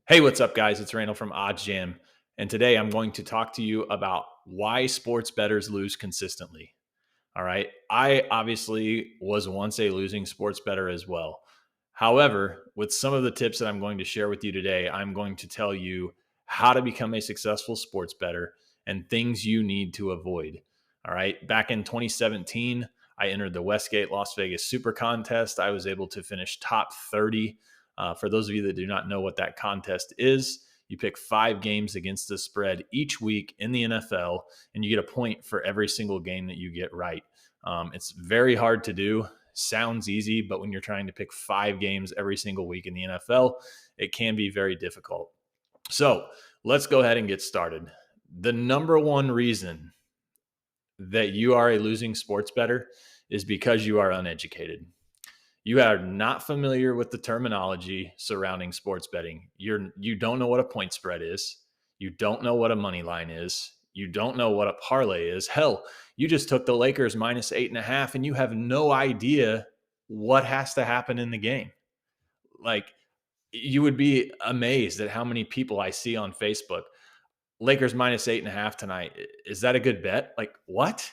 Hey, what's up, guys? It's Randall from OddsJam. And today I'm going to talk to you about why sports bettors lose consistently. All right. I obviously was once a losing sports bettor as well. However, with some of the tips that I'm going to share with you today, I'm going to tell you how to become a successful sports bettor and things you need to avoid. All right. Back in 2017, I entered the Westgate Las Vegas SuperContest. I was able to finish top 30. For those of you that do not know what that contest is, you pick 5 games against the spread each week in the NFL, and you get a point for every single game that you get right. It's very hard to do. Sounds easy, but when you're trying to pick 5 games every single week in the NFL, it can be very difficult. So let's go ahead and get started. The number one reason that you are a losing sports bettor is because you are uneducated. You are not familiar with the terminology surrounding sports betting. You don't know what a point spread is. You don't know what a money line is. You don't know what a parlay is. Hell, you just took the Lakers minus 8.5 and you have no idea what has to happen in the game. Like, you would be amazed at how many people I see on Facebook. Lakers minus 8.5 tonight. Is that a good bet? Like, what?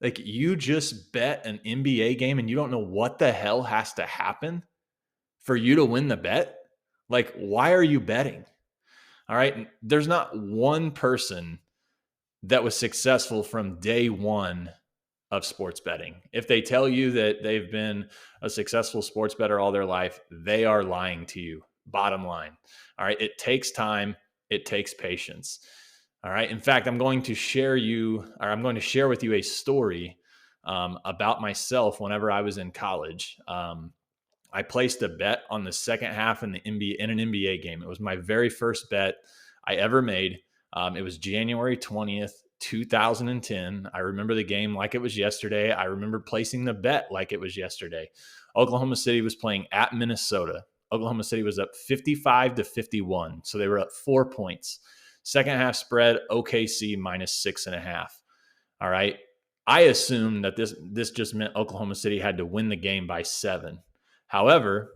Like, you just bet an NBA game and you don't know what the hell has to happen for you to win the bet? Like, why are you betting? All right. There's not one person that was successful from day one of sports betting. If they tell you that they've been a successful sports bettor all their life, they are lying to you. Bottom line. All right. It takes time, it takes patience. All right. In fact, I'm going to share with you a story about myself whenever I was in college. I placed a bet on the second half in an NBA game. It was my very first bet I ever made. It was January 20th, 2010. I remember the game like it was yesterday. I remember placing the bet like it was yesterday. Oklahoma City was playing at Minnesota. Oklahoma City was up 55-51. So they were up 4 points. Second half spread, OKC minus 6.5. All right. I assumed that this just meant Oklahoma City had to win the game by 7. However,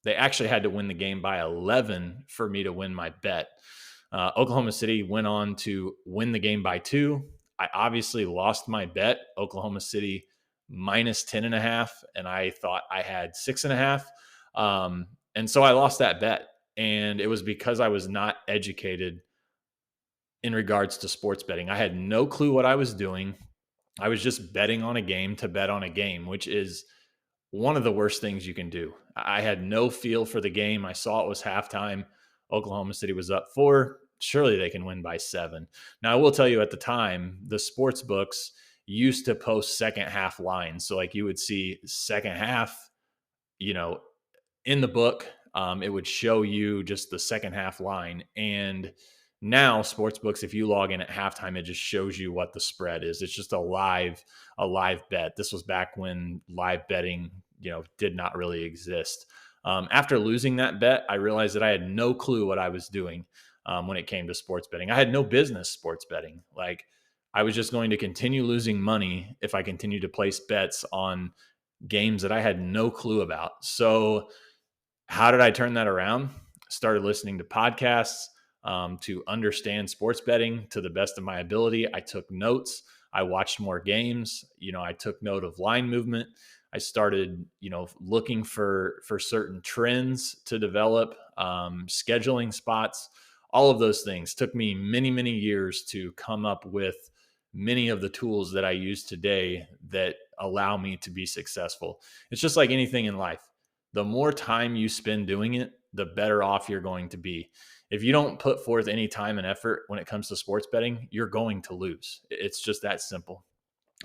they actually had to win the game by 11 for me to win my bet. Oklahoma City went on to win the game by 2. I obviously lost my bet. Oklahoma City minus 10.5, and I thought I had 6.5. And so I lost that bet. And it was because I was not educated in regards to sports betting. I had no clue what I was doing. I was just betting on a game to bet on a game, which is one of the worst things you can do. I had no feel for the game. I saw it was halftime. Oklahoma City was up 4. Surely they can win by 7. Now, I will tell you, at the time, the sports books used to post second half lines. So, like, you would see second half, in the book. It would show you just the second half line. And now sports books, if you log in at halftime, it just shows you what the spread is. It's just a live bet. This was back when live betting, did not really exist. After losing that bet, I realized that I had no clue what I was doing when it came to sports betting. I had no business sports betting. Like, I was just going to continue losing money if I continued to place bets on games that I had no clue about. So how did I turn that around? Started listening to podcasts to understand sports betting to the best of my ability. I took notes. I watched more games. I took note of line movement. I started, looking for certain trends to develop, scheduling spots. All of those things took me many, many years to come up with many of the tools that I use today that allow me to be successful. It's just like anything in life. The more time you spend doing it, the better off you're going to be. If you don't put forth any time and effort when it comes to sports betting, you're going to lose. It's just that simple.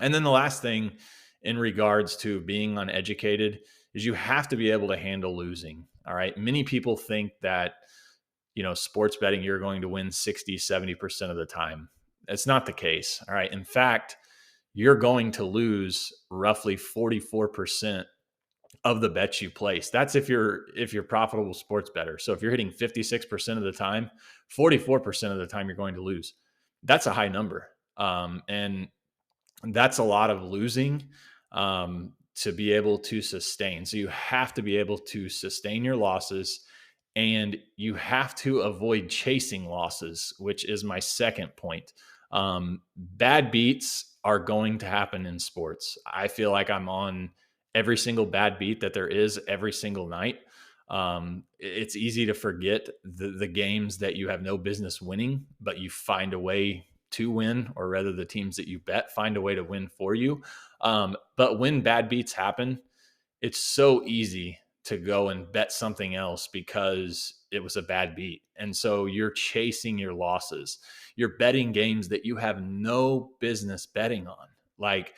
And then the last thing in regards to being uneducated is you have to be able to handle losing. All right. Many people think that, sports betting, you're going to win 60, 70% of the time. That's not the case. All right. In fact, you're going to lose roughly 44% of the bets you place. That's if you're profitable sports bettor. So if you're hitting 56% of the time, 44% of the time you're going to lose. That's a high number. And that's a lot of losing to be able to sustain. So you have to be able to sustain your losses And you have to avoid chasing losses, which is my second point. Bad beats are going to happen in sports. I feel like I'm on every single bad beat that there is every single night. It's easy to forget the games that you have no business winning, but you find a way to win, or rather, the teams that you bet find a way to win for you. But when bad beats happen, it's so easy to go and bet something else because it was a bad beat. And so you're chasing your losses. You're betting games that you have no business betting on. Like,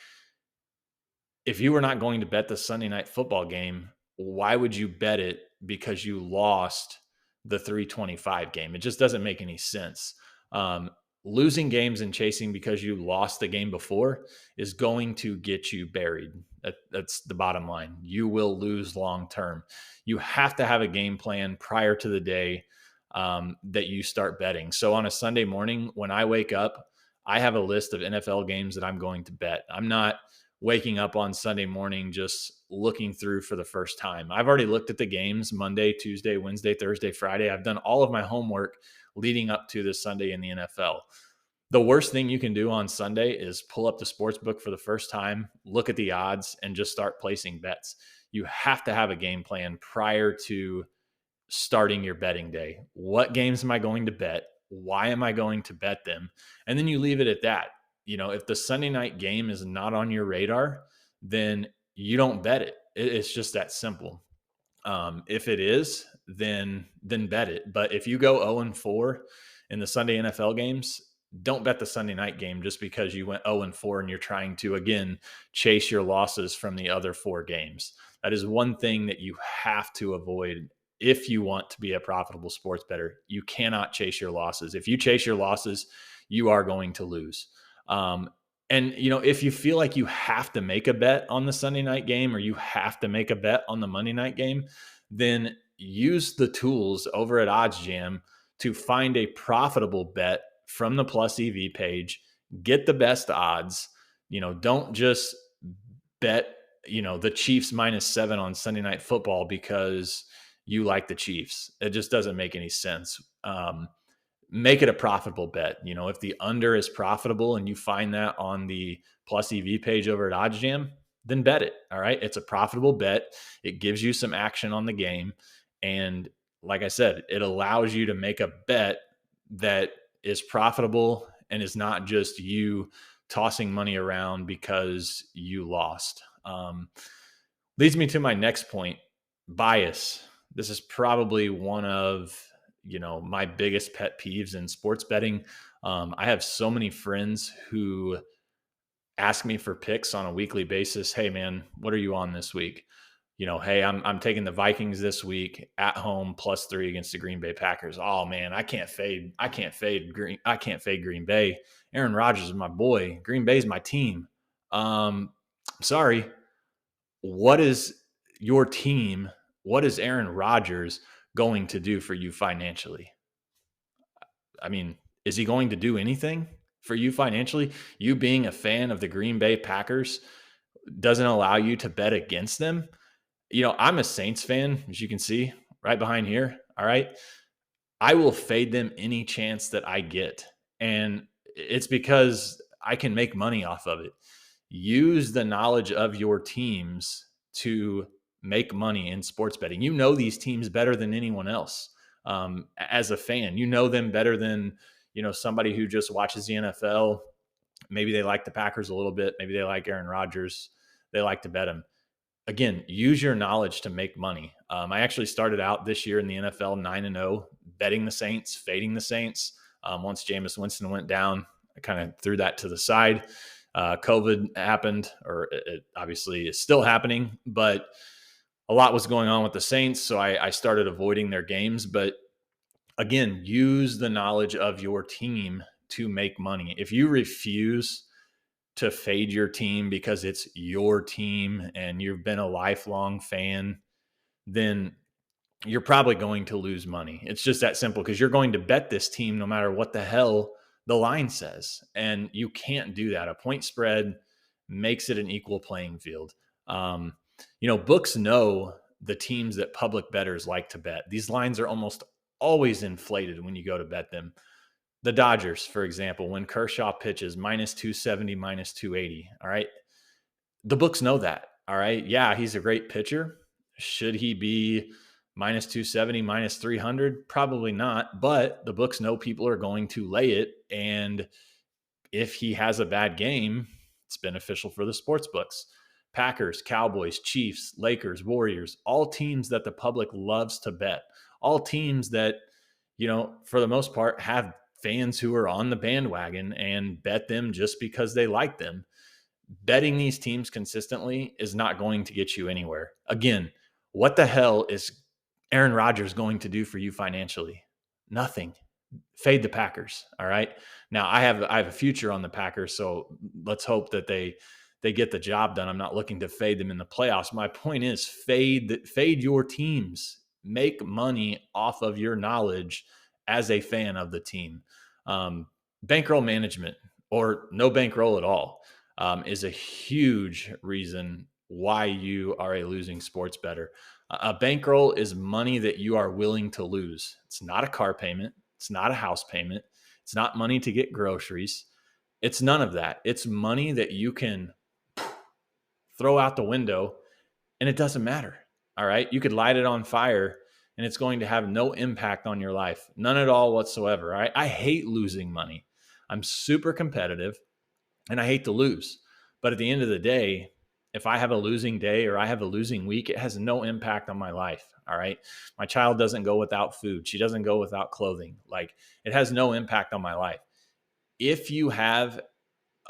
if you were not going to bet the Sunday night football game, why would you bet it because you lost the 325 game? It just doesn't make any sense. Um, Losing games and chasing because you lost the game before is going to get you buried. That's the bottom line. You will lose long term. You have to have a game plan prior to the day that you start betting. So on a Sunday morning, when I wake up, I have a list of NFL games that I'm going to bet. I'm not waking up on Sunday morning just looking through for the first time. I've already looked at the games Monday, Tuesday, Wednesday, Thursday, Friday. I've done all of my homework leading up to this Sunday in the NFL. The worst thing you can do on Sunday is pull up the sports book for the first time, look at the odds, and just start placing bets. You have to have a game plan prior to starting your betting day. What games am I going to bet? Why am I going to bet them? And then you leave it at that. If the Sunday night game is not on your radar, then you don't bet it. It's just that simple. If it is, then bet it. But if you go 0-4 in the Sunday NFL games, don't bet the Sunday night game just because you went 0-4 and you're trying to, again, chase your losses from the other 4 games. That is one thing that you have to avoid if you want to be a profitable sports bettor. You cannot chase your losses. If you chase your losses, you are going to lose. And if you feel like you have to make a bet on the Sunday night game, or you have to make a bet on the Monday night game, then use the tools over at OddsJam to find a profitable bet from the Plus EV page. Get the best odds. Don't just bet, the Chiefs -7 on Sunday Night Football because you like the Chiefs. It just doesn't make any sense. Make it a profitable bet. If the under is profitable and you find that on the Plus EV page over at OddsJam, then bet it. All right. It's a profitable bet. It gives you some action on the game. And like I said, it allows you to make a bet that is profitable and is not just you tossing money around because you lost. Leads me to my next point: bias. This is probably one of my biggest pet peeves in sports betting. I have so many friends who ask me for picks on a weekly basis. Hey man, what are you on this week? Hey, I'm taking the Vikings this week at home +3 against the Green Bay Packers. Oh man, I can't fade Green Bay. Aaron Rodgers is my boy. Green Bay's my team. Sorry. What is your team? What is Aaron Rodgers going to do for you financially? I mean, is he going to do anything for you financially? You being a fan of the Green Bay Packers doesn't allow you to bet against them. I'm a Saints fan, as you can see right behind here. All right. I will fade them any chance that I get. And it's because I can make money off of it. Use the knowledge of your teams to make money in sports betting. These teams better than anyone else. As a fan, them better than, somebody who just watches the NFL. Maybe they like the Packers a little bit. Maybe they like Aaron Rodgers. They like to bet him. Again, use your knowledge to make money. I actually started out this year in the NFL 9-0, betting the Saints, fading the Saints. Once Jameis Winston went down, I kind of threw that to the side. COVID happened, or it obviously is still happening, but a lot was going on with the Saints, so I started avoiding their games. But again, use the knowledge of your team to make money. If you refuse to fade your team because it's your team and you've been a lifelong fan, then you're probably going to lose money. It's just that simple, because you're going to bet this team no matter what the hell the line says. And you can't do that. A point spread makes it an equal playing field. Books know the teams that public bettors like to bet. These lines are almost always inflated when you go to bet them. The Dodgers, for example, when Kershaw pitches, minus 270, minus 280. All right. The books know that. All right. Yeah, he's a great pitcher. Should he be minus 270, minus 300? Probably not. But the books know people are going to lay it. And if he has a bad game, it's beneficial for the sports books. Packers, Cowboys, Chiefs, Lakers, Warriors, all teams that the public loves to bet. All teams that, for the most part, have fans who are on the bandwagon and bet them just because they like them. Betting these teams consistently is not going to get you anywhere. Again, what the hell is Aaron Rodgers going to do for you financially? Nothing. Fade the Packers. All right. Now I have a future on the Packers, so let's hope that they get the job done. I'm not looking to fade them in the playoffs. My point is fade your teams. Make money off of your knowledge as a fan of the team. Bankroll management or no bankroll at all is a huge reason why you are a losing sports bettor. A bankroll is money that you are willing to lose. It's not a car payment. It's not a house payment. It's not money to get groceries. It's none of that. It's money that you can throw out the window and it doesn't matter. All right. You could light it on fire and it's going to have no impact on your life. None at all whatsoever. All right. I hate losing money. I'm super competitive and I hate to lose. But at the end of the day, if I have a losing day or I have a losing week, it has no impact on my life. All right. My child doesn't go without food. She doesn't go without clothing. Like, it has no impact on my life. If you have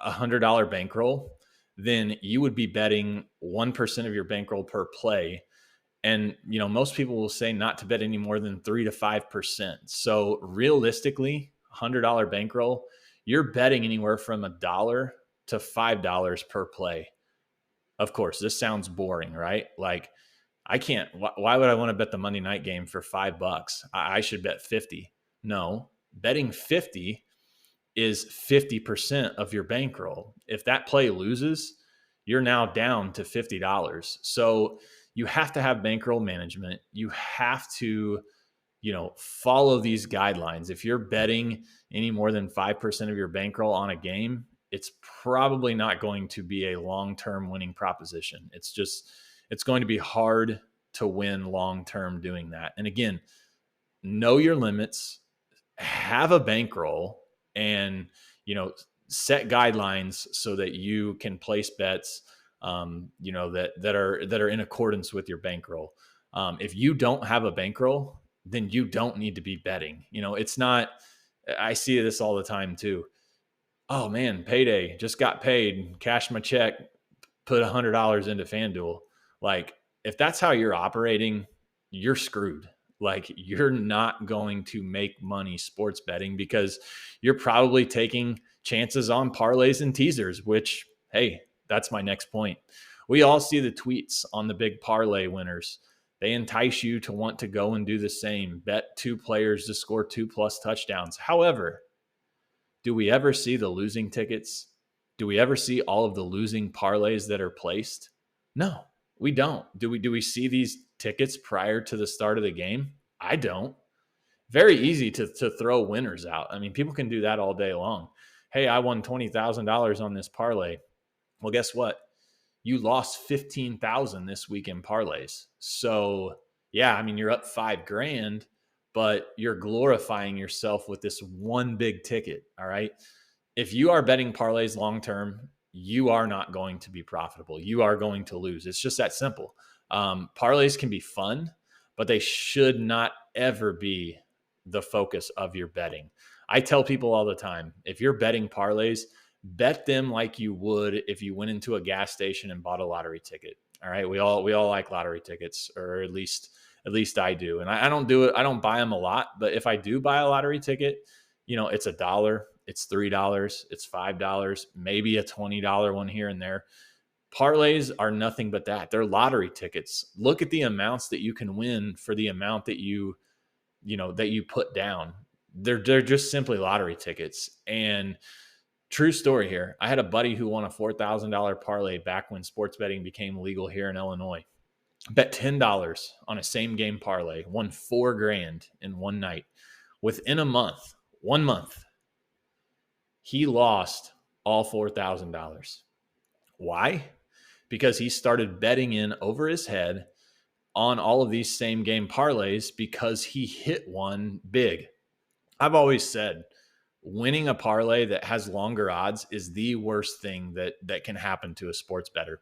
$100 bankroll, then you would be betting 1% of your bankroll per play. And, most people will say not to bet any more than 3 to 5%. So realistically, $100 bankroll, you're betting anywhere from $1 to $5 per play. Of course, this sounds boring, right? Like, I can't, why would I want to bet the Monday night game for $5? I should bet 50. No, betting 50 is 50% of your bankroll. If that play loses, you're now down to $50. So you have to have bankroll management. You have to, follow these guidelines. If you're betting any more than 5% of your bankroll on a game, it's probably not going to be a long-term winning proposition. It's going to be hard to win long-term doing that. And again, know your limits, have a bankroll, and, set guidelines so that you can place bets, that are in accordance with your bankroll. If you don't have a bankroll, then you don't need to be betting. It's not, I see this all the time too. Oh man, payday, just got paid, cashed my check, put $100 into FanDuel. Like, if that's how you're operating, you're screwed. Like, you're not going to make money sports betting because you're probably taking chances on parlays and teasers, which, hey, that's my next point. We all see the tweets on the big parlay winners. They entice you to want to go and do the same. Bet 2 players to score 2+ touchdowns. However, do we ever see the losing tickets? Do we ever see all of the losing parlays that are placed? No, we don't. Do we see these tickets prior to the start of the game? I don't. Very easy to throw winners out. I mean, people can do that all day long. Hey, I won $20,000 on this parlay. Well, guess what? You lost $15,000 this week in parlays. So yeah, I mean, you're up $5,000, but you're glorifying yourself with this one big ticket. All right. If you are betting parlays long-term, you are not going to be profitable. You are going to lose. It's just that simple. Parlays can be fun, but they should not ever be the focus of your betting. I tell people all the time, if you're betting parlays, bet them like you would if you went into a gas station and bought a lottery ticket. All right. We all like lottery tickets, or at least I do. And I don't do it. I don't buy them a lot, but if I do buy a lottery ticket, it's $1, it's $3, it's $5, maybe a $20 one here and there. Parlays are nothing but that. They're lottery tickets. Look at the amounts that you can win for the amount that you put down. They're just simply lottery tickets. And true story here, I had a buddy who won a $4,000 parlay back when sports betting became legal here in Illinois. Bet $10 on a same game parlay, won $4,000 in one night. Within a month, 1 month, he lost all $4,000. Why? Because he started betting in over his head on all of these same game parlays because he hit one big. I've always said winning a parlay that has longer odds is the worst thing that can happen to a sports bettor.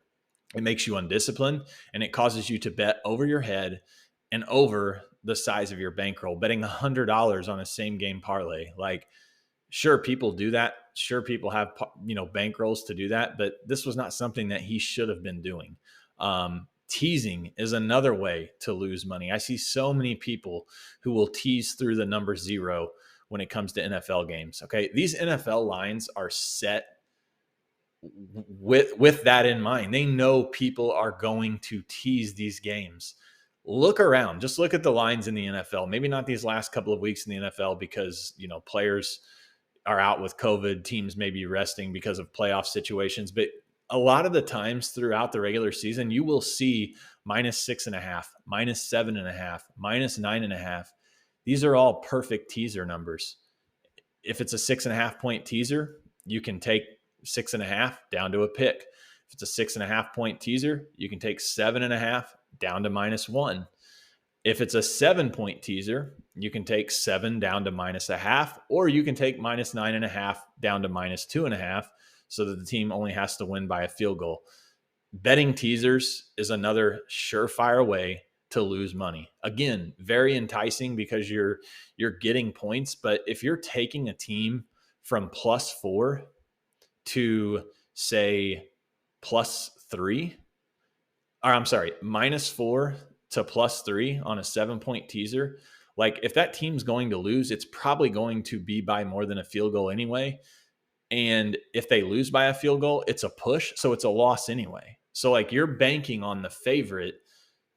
It makes you undisciplined and it causes you to bet over your head and over the size of your bankroll. Betting $100 on a same game parlay, like, sure, people do that. Sure, people have bankrolls to do that, but this was not something that he should have been doing. Teasing is another way to lose money. I see so many people who will tease through the number 0 when it comes to NFL games. Okay, these NFL lines are set with that in mind. They know people are going to tease these games. Look around, just look at the lines in the NFL. Maybe not these last couple of weeks in the NFL because players are out with COVID, teams may be resting because of playoff situations, but a lot of the times throughout the regular season, you will see -6.5, -7.5, -9.5. These are all perfect teaser numbers. If it's a 6.5 point teaser, you can take 6.5 down to a pick. If it's a 6.5 point teaser, you can take 7.5 down to -1. If it's a 7 point teaser, you can take 7 down to -0.5, or you can take -9.5 down to -2.5 so that the team only has to win by a field goal. Betting teasers is another surefire way to lose money. Again, very enticing because you're getting points, but if you're taking a team from +4 to say +3, or I'm sorry, -4 to +3 on a 7 point teaser, like if that team's going to lose, it's probably going to be by more than a field goal anyway. And if they lose by a field goal, it's a push. So it's a loss anyway. So like you're banking on the favorite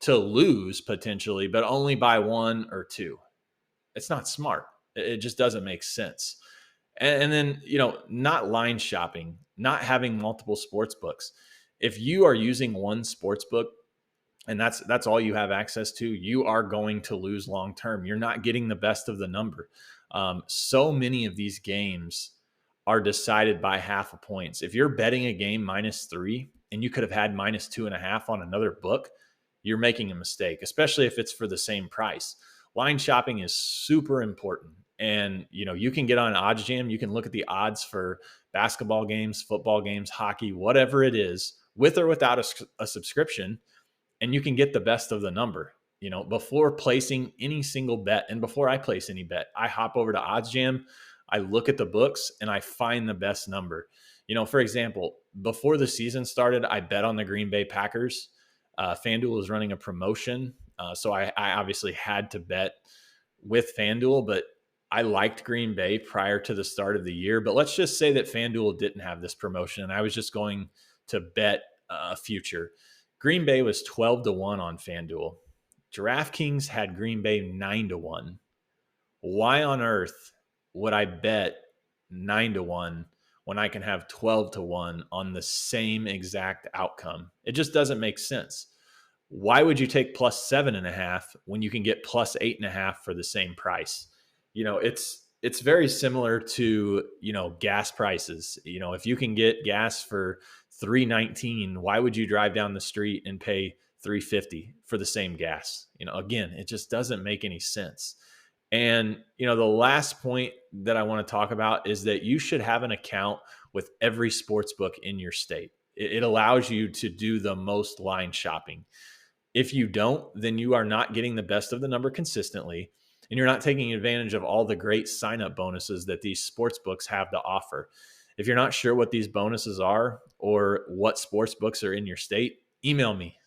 to lose potentially, but only by 1 or 2. It's not smart. It just doesn't make sense. And then, not line shopping, not having multiple sports books. If you are using one sports book and that's all you have access to, you are going to lose long term. You're not getting the best of the number. So many of these games are decided by half a points. If you're betting a game -3 and you could have had -2.5 on another book, you're making a mistake, especially if it's for the same price. Line shopping is super important. And, you can get on OddsJam. You can look at the odds for basketball games, football games, hockey, whatever it is, with or without a subscription. And you can get the best of the number, before placing any single bet. And before I place any bet, I hop over to OddsJam. I look at the books and I find the best number. For example, before the season started, I bet on the Green Bay Packers. FanDuel was running a promotion. So I obviously had to bet with FanDuel, but I liked Green Bay prior to the start of the year. But let's just say that FanDuel didn't have this promotion and I was just going to bet a future. Green Bay was 12-1 on FanDuel. DraftKings had Green Bay 9-1. Why on earth would I bet 9-1 when I can have 12-1 on the same exact outcome? It just doesn't make sense. Why would you take +7.5 when you can get +8.5 for the same price? It's very similar to, gas prices. If you can get gas for $3.19, why would you drive down the street and pay $3.50 for the same gas? Again, it just doesn't make any sense. And, the last point that I want to talk about is that you should have an account with every sports book in your state. It allows you to do the most line shopping. If you don't, then you are not getting the best of the number consistently, and you're not taking advantage of all the great sign-up bonuses that these sports books have to offer. If you're not sure what these bonuses are or what sports books are in your state, email me,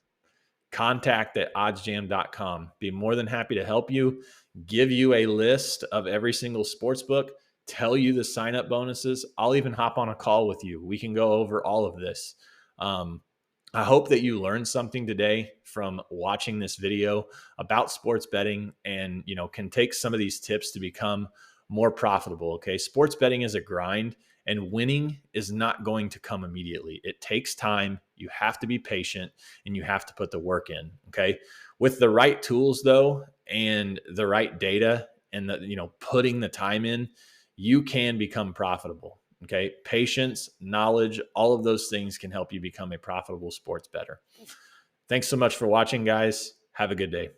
contact@oddsjam.com. Be more than happy to help you, give you a list of every single sports book, tell you the sign-up bonuses. I'll even hop on a call with you. We can go over all of this. I hope that you learned something today from watching this video about sports betting and, can take some of these tips to become more profitable. Okay. Sports betting is a grind and winning is not going to come immediately. It takes time. You have to be patient and you have to put the work in. Okay. With the right tools though, and the right data and putting the time in, you can become profitable. Okay. Patience, knowledge, all of those things can help you become a profitable sports bettor. Thanks so much for watching, guys. Have a good day.